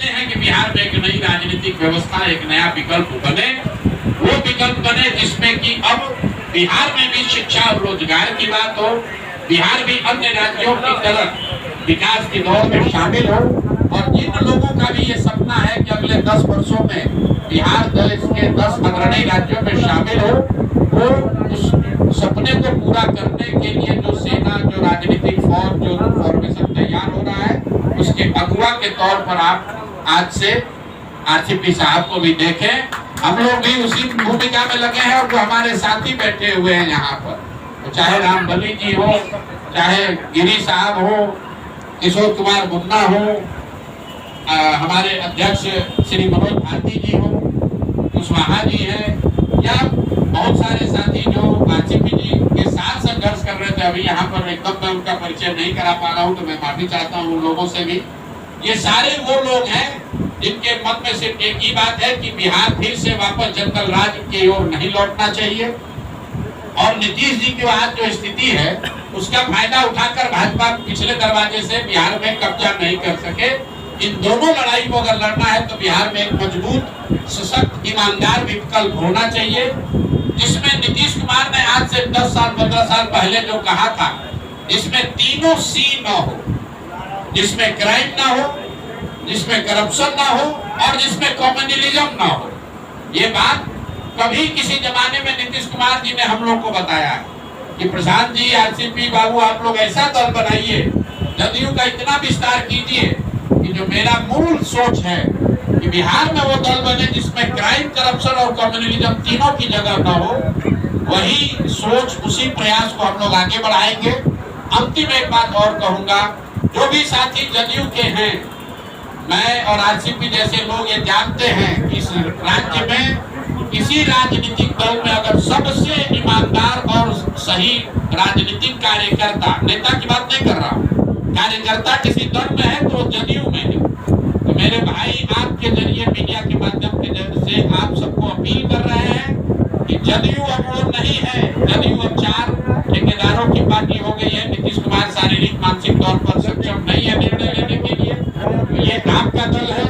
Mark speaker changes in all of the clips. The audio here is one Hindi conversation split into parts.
Speaker 1: हैं कि बिहार में एक नई राजनीतिक व्यवस्था, एक नया विकल्प बने, वो विकल्प बने जिसमें कि अब बिहार में भी शिक्षा और रोजगार की बात हो, बिहार भी अन्य राज्यों की तरह विकास की दौर में शामिल हो, और जिन लोगों का भी ये सपना है कि अगले 10 वर्षों में बिहार देश के 10 अग्रणी राज्यों में शामिल हो, वो उस सपने को पूरा करने के लिए जो सेना, जो राजनीतिक फौज, जो फॉर्मेशन तैयार हो रहा है, उसके अगुवा के तौर पर आप आज से आरसीपी साहब को भी देखें। हम लोग भी उसी भूमिका में लगे हैं, और जो हमारे साथी बैठे हुए हैं यहाँ पर, तो चाहे रामबली जी हो, चाहे गिरी साहब हो, किशोर कुमार मुन्ना हो, हमारे अध्यक्ष श्री मनोज भारती जी हो, कुशवाहा जी हैं, या बहुत सारे साथी जो आरसीपी जी के साथ संघर्ष कर रहे थे। अभी यहाँ पर एकदम मैं उनका परिचय नहीं करा पा रहा हूँ, तो मैं माफी चाहता हूँ उन लोगों से भी। ये सारे वो लोग हैं जिनके मन में सिर्फ एक ही बात है कि बिहार फिर से वापस जंगल राज की ओर नहीं लौटना चाहिए, और नीतीश जी की आज जो स्थिति है उसका फायदा उठाकर भाजपा पिछले दरवाजे से बिहार में कब्जा नहीं कर सके। इन दोनों लड़ाई को अगर लड़ना है तो बिहार में एक मजबूत, सशक्त, ईमानदार विकल्प होना चाहिए, जिसमें नीतीश कुमार ने आज से 10 साल 15 साल पहले जो कहा था, इसमें तीनों सी न हो, जिसमें क्राइम ना हो, जिसमें करप्शन ना हो, और जिसमें कम्युनलिज्म ना हो। ये बात कभी किसी जमाने में नीतीश कुमार जी ने हम लोग को बताया कि प्रशांत जी, आरसीपी बाबू, आप लोग ऐसा दल बनाइए, जदयू का इतना विस्तार कीजिए कि जो मेरा मूल सोच है कि बिहार में वो दल बने जिसमें क्राइम, करप्शन और कम्युनलिज्म तीनों की जगह ना हो। वही सोच, उसी प्रयास को हम लोग आगे बढ़ाएंगे। अंतिम एक बात और कहूंगा, जो भी साथी जदयू के हैं, मैं और आरसीपी जैसे लोग ये जानते हैं कि इस राज्य में किसी राजनीतिक दल में अगर सबसे ईमानदार और सही राजनीतिक कार्यकर्ता, नेता की बात नहीं कर रहा हूँ, कार्यकर्ता किसी दल में है तो जदयू में है। तो मेरे भाई, आपके जरिए, मीडिया के माध्यम के से आप सबको अपील कर रहे हैं कि जदयू अब वो नहीं है। जदयू अब 4 ठेकेदारों की पार्टी हो गई है। नीतीश कुमार शारीरिक मानसिक तौर पर सक्षम नहीं है निर्णय लेने के लिए। ये आपका दल है,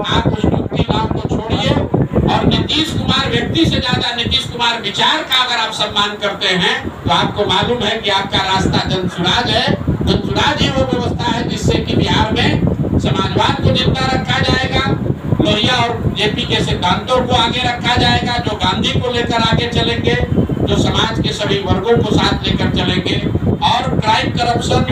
Speaker 1: आप उस डूबती नाव को छोड़िए, और नीतीश कुमार व्यक्ति से ज्यादा नीतीश कुमार विचार का अगर आप सम्मान करते हैं तो आपको मालूम है कि आपका रास्ता जनसुराज है। जनसुराज ही वो व्यवस्था है जिससे कि बिहार में समाजवाद को जिंदा रखा जाएगा, लोहिया और जेपी के सिद्धांतों को आगे रखा जाएगा, जो गांधी को लेकर आगे चलेंगे, जो समाज के सभी वर्गों को साथ लेकर चलेंगे, और क्राइम, करप्शन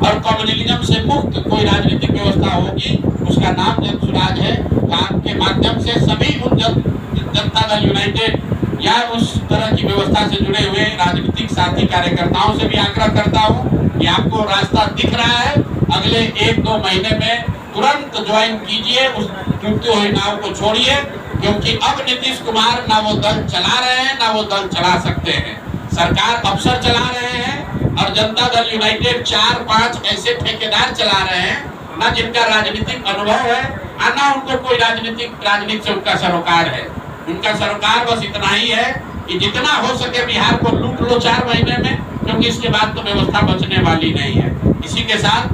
Speaker 1: और कम्युनलिज्म से मुक्त कोई राजनीतिक व्यवस्था होगी, उसका नाम जनसुराज है। तो आपके माध्यम से सभी उन जनता दल यूनाइटेड या उस तरह की व्यवस्था से जुड़े हुए राजनीतिक साथी कार्यकर्ताओं से भी आग्रह करता हूं कि आपको रास्ता दिख रहा है, अगले 1-2 महीने में तुरंत ज्वाइन कीजिए, उस डूबती हुई नाव को छोड़िए, क्योंकि अब नीतीश कुमार ना वो दल चला रहे हैं, ना वो दल चला सकते हैं। सरकार अफसर चला रहे हैं, और जनता दल यूनाइटेड 4-5 ऐसे ठेकेदार चला रहे हैं, ना जिनका राजनीतिक अनुभव है, ना उनको कोई राजनीति से उनका सरोकार है। उनका सरोकार बस इतना ही है कि जितना हो सके बिहार को लूट लो 4 महीने में, क्योंकि इसके बाद तो व्यवस्था बचने वाली नहीं है। इसी के साथ